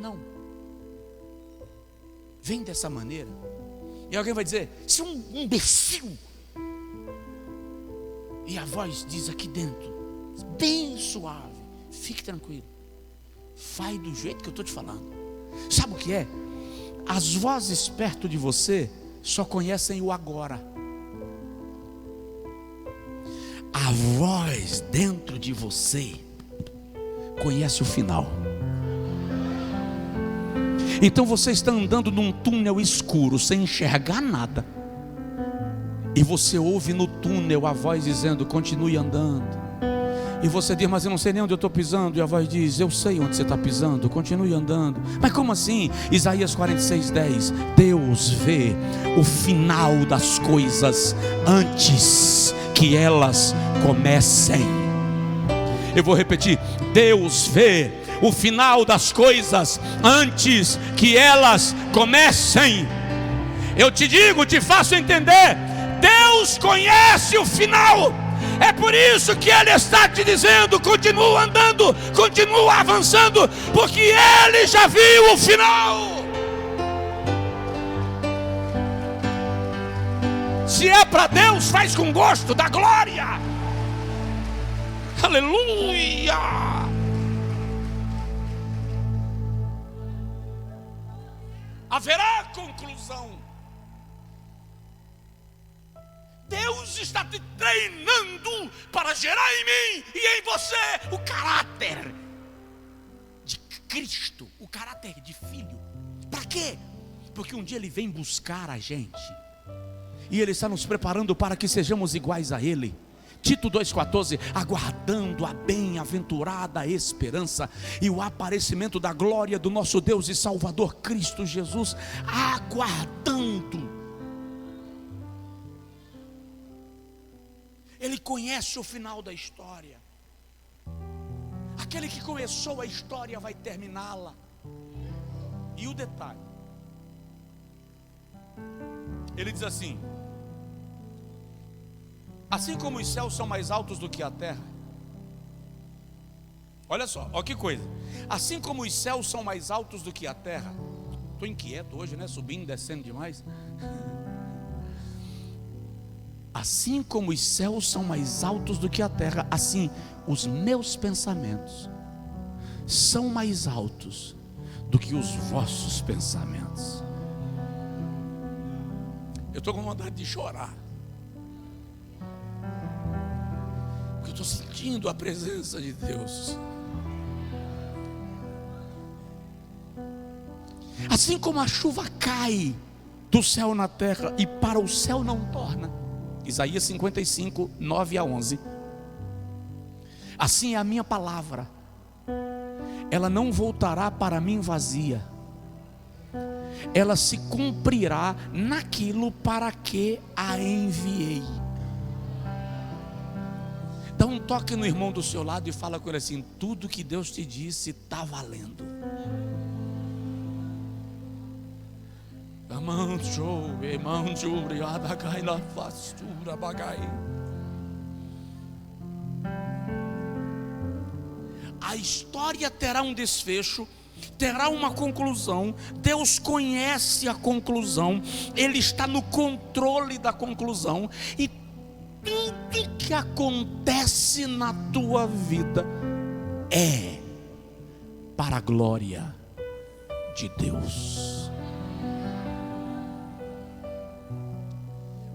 [SPEAKER 1] não, vem dessa maneira. E alguém vai dizer: você é um imbecil. E a voz diz aqui dentro, bem suave: fique tranquilo, faz do jeito que eu estou te falando. Sabe o que é? As vozes perto de você só conhecem o agora. A voz dentro de você conhece o final. Então você está andando num túnel escuro, sem enxergar nada, e você ouve no túnel a voz dizendo: continue andando. E você diz: mas eu não sei nem onde eu estou pisando. E a voz diz: eu sei onde você está pisando, continue andando. Mas como assim? Isaías 46:10: Deus vê o final das coisas antes que elas comecem. Eu vou repetir: Deus vê o final das coisas antes que elas comecem. Eu te digo, te faço entender: Deus conhece o final. É por isso que Ele está te dizendo: continua andando, continua avançando, porque Ele já viu o final. Se é para Deus, faz com gosto, dá glória. Aleluia. Haverá conclusão. Deus está te treinando para gerar em mim e em você o caráter de Cristo, o caráter de filho. Para quê? Porque um dia Ele vem buscar a gente, e Ele está nos preparando para que sejamos iguais a Ele. Tito 2,14: aguardando a bem-aventurada esperança e o aparecimento da glória do nosso Deus e Salvador Cristo Jesus. Aguardando. Ele conhece o final da história. Aquele que começou a história vai terminá-la. E o detalhe, ele diz assim: assim como os céus são mais altos do que a terra. Olha só, olha que coisa. Assim como os céus são mais altos do que a terra. Estou inquieto hoje, né? Subindo e descendo demais. Assim como os céus são mais altos do que a terra, assim os meus pensamentos são mais altos do que os vossos pensamentos. Eu estou com vontade de chorar, porque eu estou sentindo a presença de Deus. Assim como a chuva cai do céu na terra e para o céu não torna, Isaías 55, 9 a 11. Assim é a minha palavra, ela não voltará para mim vazia, ela se cumprirá naquilo para que a enviei. Dá um toque no irmão do seu lado e fala com ele assim: tudo que Deus te disse está valendo. A história terá um desfecho, terá uma conclusão. Deus conhece a conclusão, Ele está no controle da conclusão. E tudo que acontece na tua vida é para a glória de Deus.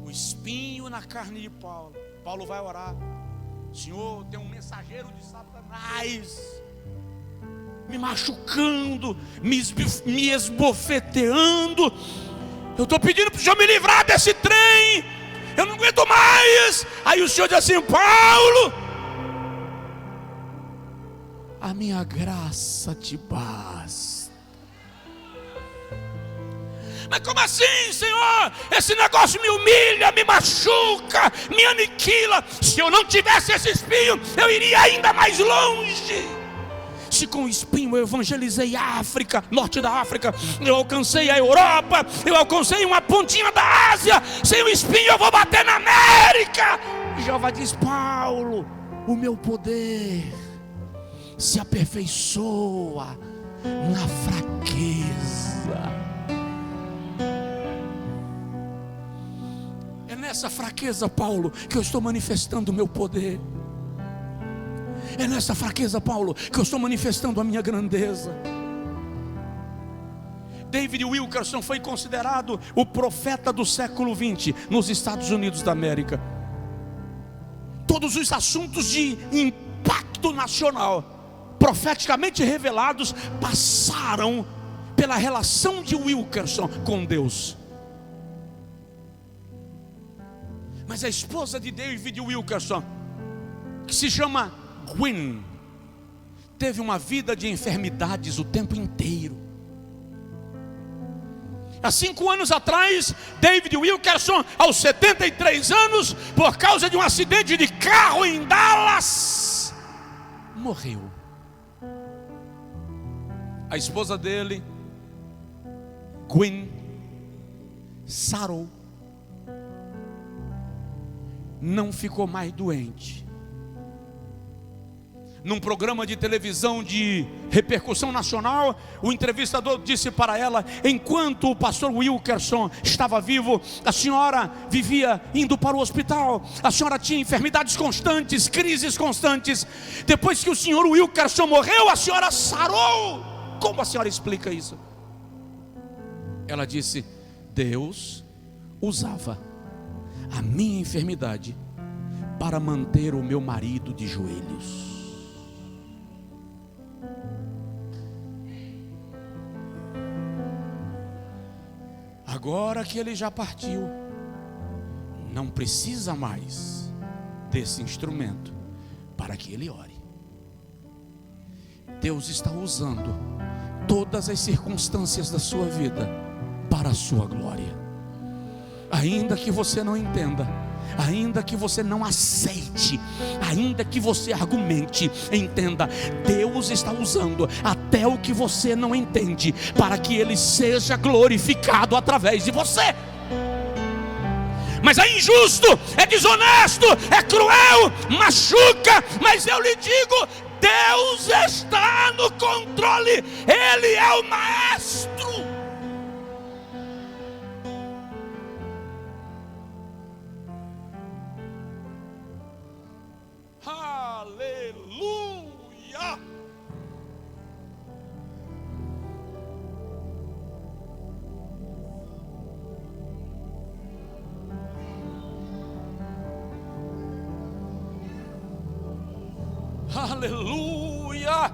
[SPEAKER 1] O espinho na carne de Paulo. Paulo vai orar: Senhor, tem um mensageiro de Satanás me machucando, me esbofeteando. Eu estou pedindo para o Senhor me livrar desse trem, eu não aguento mais. Aí o Senhor diz assim: Paulo, a minha graça te basta. Mas como assim, Senhor? Esse negócio me humilha, me machuca, me aniquila. Se eu não tivesse esse espinho, eu iria ainda mais longe. Se com o espinho eu evangelizei a África, norte da África, eu alcancei a Europa, eu alcancei uma pontinha da Ásia, sem o espinho eu vou bater na América. E Jeová diz: Paulo, o meu poder se aperfeiçoa na fraqueza. É nessa fraqueza, Paulo, que eu estou manifestando o meu poder. É nessa fraqueza, Paulo, que eu estou manifestando a minha grandeza. David Wilkerson foi considerado o profeta do século XX nos Estados Unidos da América. Todos os assuntos de impacto nacional, profeticamente revelados, passaram pela relação de Wilkerson com Deus. Mas a esposa de David Wilkerson, que se chama Gwen, teve uma vida de enfermidades o tempo inteiro. Há 5 anos atrás, David Wilkerson, aos 73 anos, por causa de um acidente de carro em Dallas, morreu. A esposa dele, Gwen, sarou, não ficou mais doente. Num programa de televisão de repercussão nacional, o entrevistador disse para ela: enquanto o pastor Wilkerson estava vivo, a senhora vivia indo para o hospital, a senhora tinha enfermidades constantes, crises constantes. Depois que o senhor Wilkerson morreu, a senhora sarou. Como a senhora explica isso? Ela disse: Deus usava a minha enfermidade para manter o meu marido de joelhos. Agora que ele já partiu, não precisa mais desse instrumento para que ele ore. Deus está usando todas as circunstâncias da sua vida para a sua glória. Ainda que você não entenda, ainda que você não aceite, ainda que você argumente, entenda: Deus está usando até o que você não entende para que Ele seja glorificado através de você. Mas é injusto, é desonesto, é cruel, machuca, mas eu lhe digo: Deus está no controle, Ele é o maestro. Aleluia! aleluia.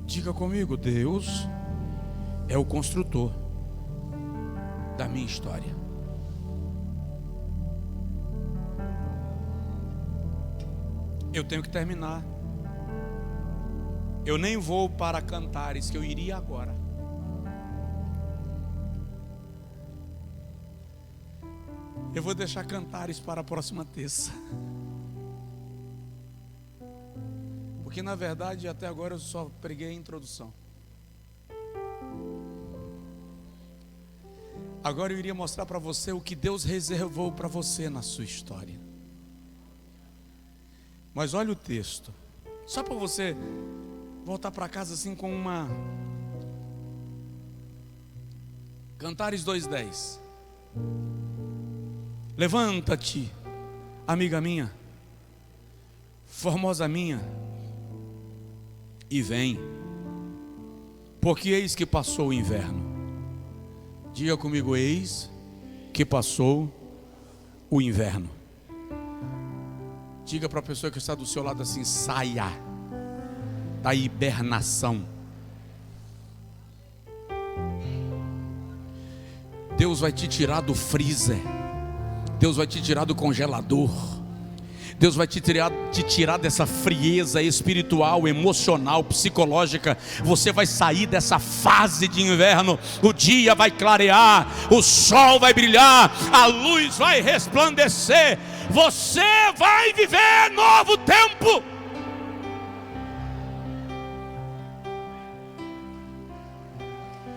[SPEAKER 1] Diga comigo: Deus é o construtor da minha história. Eu tenho que terminar. Eu nem vou para Cantares, que eu iria agora. Eu vou deixar Cantares para a próxima terça. Porque na verdade até agora eu só preguei a introdução. Agora eu iria mostrar para você o que Deus reservou para você na sua história. Mas olha o texto, só para você voltar para casa assim com uma... Cantares 2:10. Levanta-te, amiga minha, formosa minha, e vem, porque eis que passou o inverno. Diga comigo: eis que passou o inverno. Diga para a pessoa que está do seu lado assim: saia da hibernação. Deus vai te tirar do freezer. Deus vai te tirar do congelador. Deus vai te tirar dessa frieza espiritual, emocional, psicológica. Você vai sair dessa fase de inverno. O dia vai clarear, o sol vai brilhar, a luz vai resplandecer. Você vai viver novo tempo.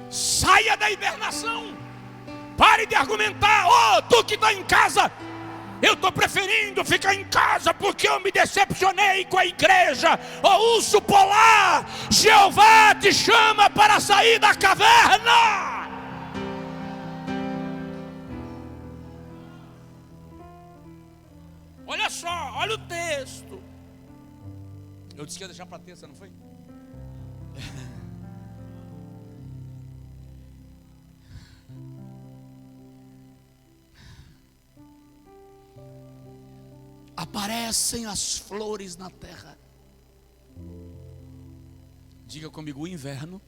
[SPEAKER 1] Saia da hibernação. Pare de argumentar. Oh, tu que está em casa, eu estou preferindo ficar em casa porque eu me decepcionei com a igreja. O urso polar, Jeová te chama para sair da caverna. Olha só, olha o texto. Eu disse que ia deixar para terça, não foi? Aparecem as flores na terra. Diga comigo: o inverno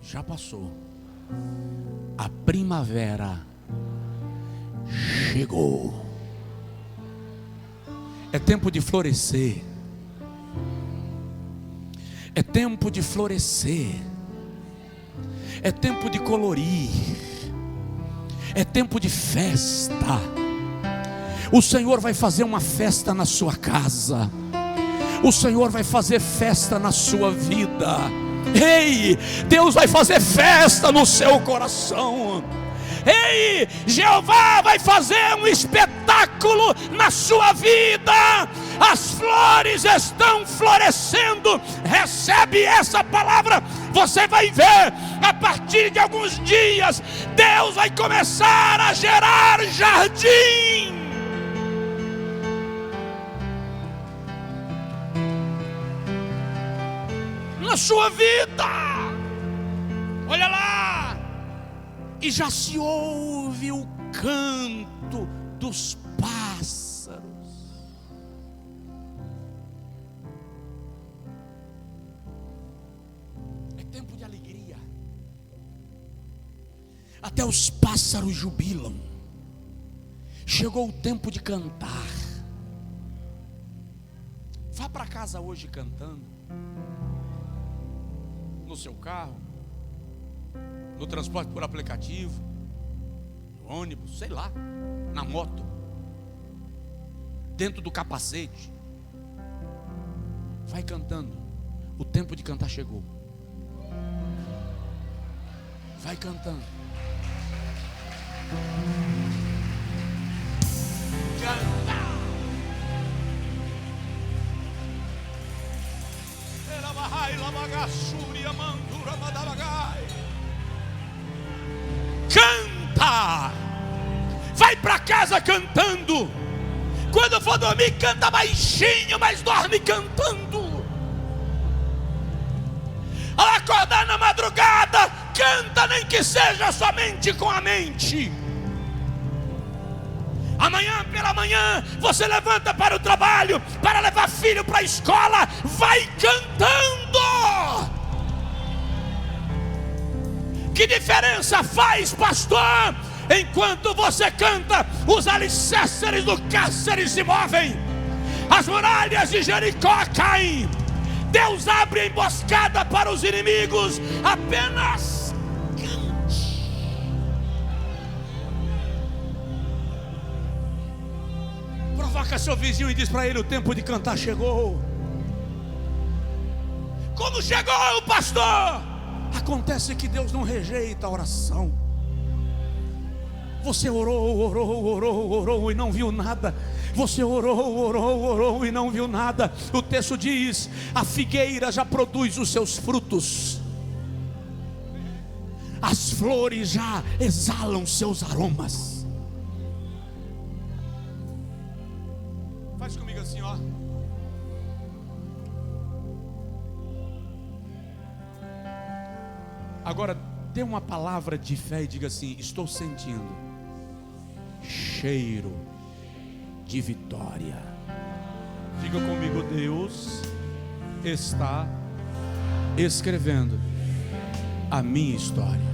[SPEAKER 1] já passou, a primavera chegou. É tempo de florescer. É tempo de florescer. É tempo de colorir. É tempo de festa. O Senhor vai fazer uma festa na sua casa. O Senhor vai fazer festa na sua vida. Ei, Deus vai fazer festa no seu coração. Ei, Jeová vai fazer um espetáculo na sua vida. As flores estão florescendo. Recebe essa palavra. Você vai ver, a partir de alguns dias, Deus vai começar a gerar jardim. Na sua vida. Olha lá. E já se ouve o canto dos pássaros. É tempo de alegria. Até os pássaros jubilam. Chegou o tempo de cantar. Vá para casa hoje cantando. No seu carro, no transporte por aplicativo, no ônibus, sei lá, na moto, dentro do capacete. Vai cantando. O tempo de cantar chegou. Vai cantando. Canta. Canta. Vai para casa cantando. Quando for dormir, canta baixinho, mas dorme cantando. Ao acordar na madrugada, canta, nem que seja somente com a mente. Amanhã pela manhã você levanta para o trabalho, para levar filho para a escola, vai cantando. Que diferença faz, pastor? Enquanto você canta, os alicerces do cárcere se movem, as muralhas de Jericó caem, Deus abre a emboscada para os inimigos. Apenas cante. Provoca seu vizinho e diz para ele: o tempo de cantar chegou. Quando chegou, pastor, acontece que Deus não rejeita a oração. Você orou e não viu nada. Você orou e não viu nada. O texto diz: a figueira já produz os seus frutos, as flores já exalam seus aromas. Faz comigo assim, ó. Agora dê uma palavra de fé e diga assim: estou sentindo cheiro de vitória. Diga comigo: Deus está escrevendo a minha história.